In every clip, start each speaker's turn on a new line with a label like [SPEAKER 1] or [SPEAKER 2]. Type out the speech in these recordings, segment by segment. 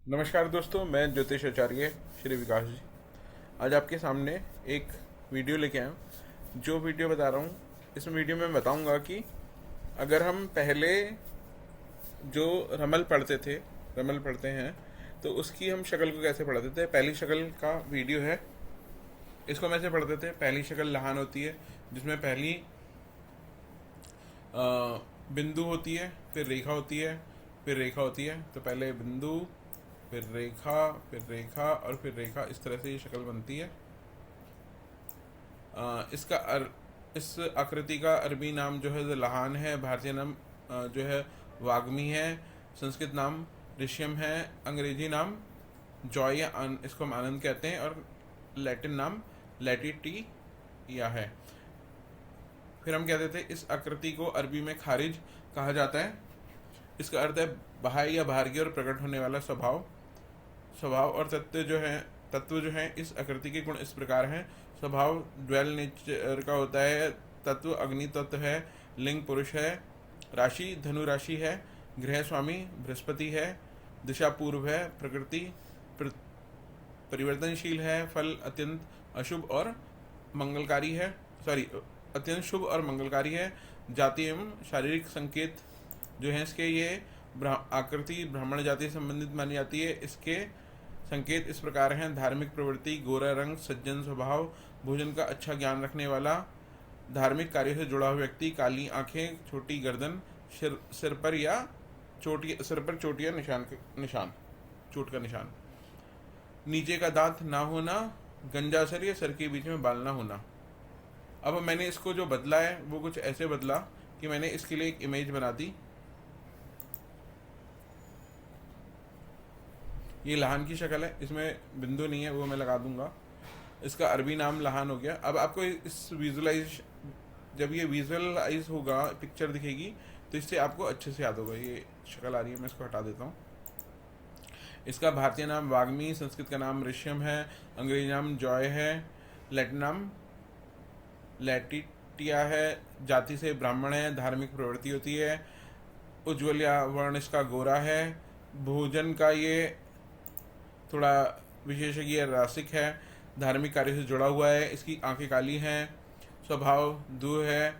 [SPEAKER 1] नमस्कार दोस्तों, मैं ज्योतिष आचार्य श्री विकास जी आज आपके सामने एक वीडियो लेके आया हूँ। जो वीडियो बता रहा हूँ, इस वीडियो में मैं बताऊँगा कि अगर हम पहले जो रमल पढ़ते थे, रमल पढ़ते हैं, तो उसकी हम शक्ल को कैसे पढ़ते थे। पहली शक्ल का वीडियो है, इसको हम ऐसे पढ़ते थे। पहली शक्ल लहान होती है, जिसमें पहली बिंदु होती है, फिर रेखा होती है, फिर रेखा होती है। तो पहले बिंदु, फिर रेखा, फिर रेखा और फिर रेखा, इस तरह से ये शक्ल बनती है। इसका इस आकृति का अरबी नाम जो है लहान है, भारतीय नाम जो है वाग्मी है, संस्कृत नाम ऋष्यम है, अंग्रेजी नाम जॉय या इसको हम आनंद कहते हैं, और लैटिन नाम लैटिटिया है। फिर हम कहते थे इस आकृति को अरबी में खारिज कहा जाता है। इसका अर्थ है बाह्य या बाहर की ओर प्रकट होने वाला स्वभाव। स्वभाव और तत्व जो है इस आकृति के गुण इस प्रकार हैं। स्वभाव ड्वेल नेचर का होता है। तत्व अग्नि तत्व है। लिंग पुरुष है। राशि धनु राशि है। गृह स्वामी बृहस्पति है। दिशा पूर्व है। प्रकृति परिवर्तनशील है। फल अत्यंत अशुभ और मंगलकारी है, अत्यंत शुभ और मंगलकारी है। जाति एवं शारीरिक संकेत जो है इसके, ये आकृति ब्राह्मण जाति से संबंधित मानी जाती है। इसके संकेत इस प्रकार हैं: धार्मिक प्रवृत्ति, गोरा रंग, सज्जन स्वभाव, भोजन का अच्छा ज्ञान रखने वाला, धार्मिक कार्यों से जुड़ा हुआ व्यक्ति, काली आंखें, छोटी गर्दन, सिर पर चोट या निशान, चोट का निशान, नीचे का दांत ना होना, गंजा सर या सर के बीच में बाल ना होना। अब मैंने इसको जो बदला है वो कुछ ऐसे बदला कि मैंने इसके लिए एक इमेज बना दी। ये लहान की शक्ल है, इसमें बिंदु नहीं है, वो मैं लगा दूंगा। इसका अरबी नाम लहान हो गया। अब आपको जब ये विजुअलाइज होगा, पिक्चर दिखेगी, तो इससे आपको अच्छे से याद होगा। ये शक्ल आ रही है, मैं इसको हटा देता हूँ। इसका भारतीय नाम वाग्मी, संस्कृत का नाम ऋष्यम है, अंग्रेजी नाम जॉय है, लैटिन नाम लैटिटिया है, जाति से ब्राह्मण है, धार्मिक प्रवृत्ति होती है, उज्ज्वल या वर्ण इसका गोरा है, भोजन का ये थोड़ा विशेषज्ञ रासिक है, धार्मिक कार्य से जुड़ा हुआ है, इसकी आंखें काली हैं, स्वभाव दु है,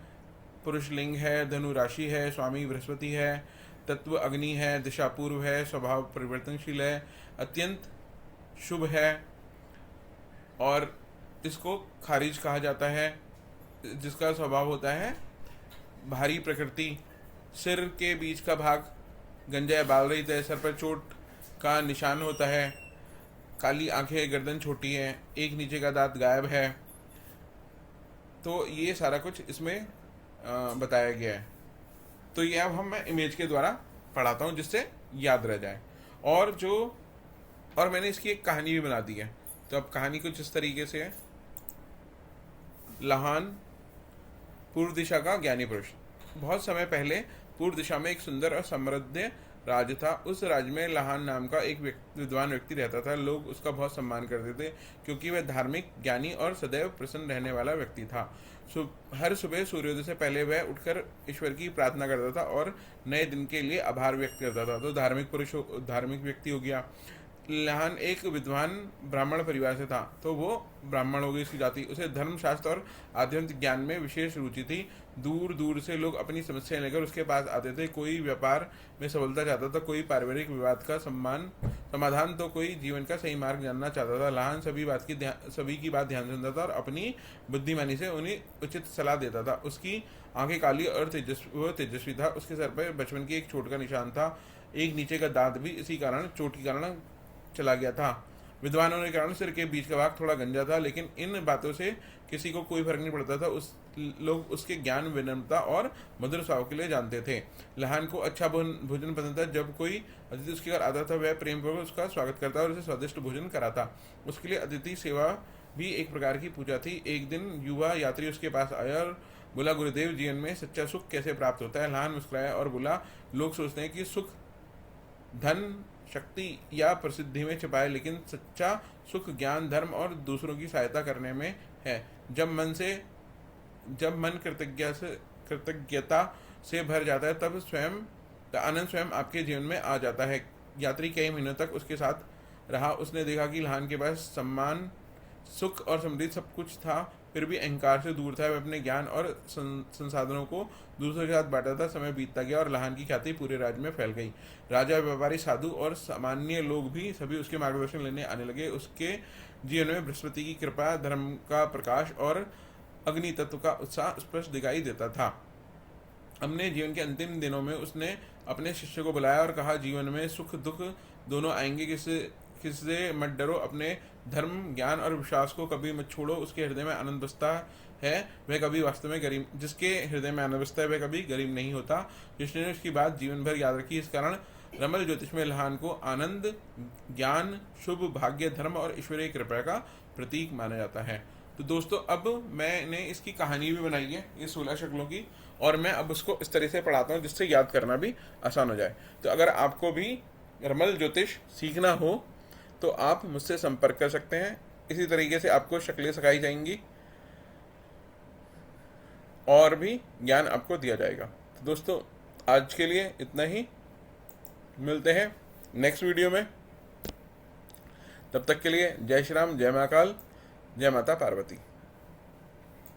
[SPEAKER 1] पुरुष लिंग है, धनु राशि है, स्वामी बृहस्पति है, तत्व अग्नि है, दिशा पूर्व है, स्वभाव परिवर्तनशील है, अत्यंत शुभ है, और इसको खारिज कहा जाता है, जिसका स्वभाव होता है भारी प्रकृति, सिर के बीच का भाग गंजा या बाल रहित है, सर पर चोट का निशान होता है, काली आंखें, गर्दन छोटी है, एक नीचे का दांत गायब है। तो ये सारा कुछ इसमें बताया गया है। तो ये अब मैं इमेज के द्वारा पढ़ाता हूँ जिससे याद रह जाए। और मैंने इसकी एक कहानी भी बना दी है। तो अब कहानी कुछ इस तरीके से है। लहान, पूर्व दिशा का ज्ञानी पुरुष। बहुत समय पहले पूर्व दिशा में एक सुंदर और समृद्ध राज्य था। उस राज्य में लहान नाम का एक विद्वान व्यक्ति रहता था। लोग उसका बहुत सम्मान करते थे क्योंकि वह धार्मिक, ज्ञानी और सदैव प्रसन्न रहने वाला व्यक्ति था। हर सुबह सूर्योदय से पहले वह उठकर ईश्वर की प्रार्थना करता था और नए दिन के लिए आभार व्यक्त करता था। तो धार्मिक व्यक्ति हो गया। लहान एक विद्वान ब्राह्मण परिवार से था, तो वो ब्राह्मण हो गई उसकी जाति। उसे धर्मशास्त्र और आध्यात्मिक ज्ञान में विशेष रुचि थी। दूर दूर से लोग अपनी समस्याएं लेकर उसके पास आते थे। कोई व्यापार में सफलता चाहता था, कोई पारिवारिक विवाद का समाधान, तो कोई जीवन का सही मार्ग जानना चाहता था। लहान सभी की बात ध्यान सुनता था और अपनी बुद्धिमानी से उन्हें उचित सलाह देता था। उसकी आंखें काली और तेजस्वी था। उसके सर पर बचपन की एक चोट का निशान था। एक नीचे का दांत भी इसी कारण, चोट के कारण चला गया था। विद्वान होने के कारण सिर के बीच का भाग थोड़ा गंजा था, लेकिन इन बातों से किसी को कोई फर्क नहीं पड़ता था। लोग उसके ज्ञान, विनम्रता और मधुर स्वभाव के लिए जानते थे। लहान को अच्छा भोजन पसंद था। जब कोई अतिथि उसके घर आता था, वह प्रेमपूर्वक उसका स्वागत करता और उसे स्वादिष्ट भोजन कराता। उसके लिए अतिथि सेवा भी एक प्रकार की पूजा थी। एक दिन युवा यात्री उसके पास आया और बोला, गुरुदेव, जीवन में सच्चा सुख कैसे प्राप्त होता है? लहान मुस्कुराया और बोला, लोग सोचते हैं कि सुख धन, शक्ति या प्रसिद्धि में छिपा है, लेकिन सच्चा सुख ज्ञान, धर्म और दूसरों की सहायता करने में है। जब मन कृतज्ञता से भर जाता है, तब आनंद स्वयं आपके जीवन में आ जाता है। यात्री कई महीनों तक उसके साथ रहा। उसने देखा कि लहान के पास सम्मान, सुख और समृद्धि सब कुछ था, फिर भी अहंकार से दूर था। वह अपने ज्ञान और संसाधनों को दूसरों के साथ बांटा था। समय बीतता गया और लहान की ख्याति पूरे राज्य में फैल गई। राजा, व्यापारी, साधु और सामान्य लोग भी सभी उसके मार्गदर्शन लेने आने लगे। उसके जीवन में बृहस्पति की कृपा, धर्म का प्रकाश और अग्नि तत्व का उत्साह स्पष्ट दिखाई देता था। अपने जीवन के अंतिम दिनों में उसने अपने शिष्य को बुलाया और कहा, जीवन में सुख दुख दोनों आएंगे, किससे मत डरो। अपने धर्म, ज्ञान और विश्वास को कभी मत छोड़ो। उसके हृदय में आनंद बसता है, वह कभी वास्तव में गरीब जिसके हृदय में आनंद बसता है वह कभी गरीब नहीं होता। कृष्ण ने उसकी बात जीवन भर याद रखी। इस कारण रमल ज्योतिष में लहान को आनंद, ज्ञान, शुभ, भाग्य, धर्म और ईश्वरीय कृपा का प्रतीक माना जाता है। तो दोस्तों, अब मैंने इसकी कहानी भी बनाई है, ये 16 शक्लों की, और मैं अब उसको इस तरह से पढ़ाता हूँ जिससे याद करना भी आसान हो जाए। तो अगर आपको भी रमल ज्योतिष सीखना हो तो आप मुझसे संपर्क कर सकते हैं। इसी तरीके से आपको शक्लें सिखाई जाएंगी और भी ज्ञान आपको दिया जाएगा। तो दोस्तों, आज के लिए इतना ही। मिलते हैं नेक्स्ट वीडियो में। तब तक के लिए जय श्री राम, जय महाकाल, जय माता पार्वती।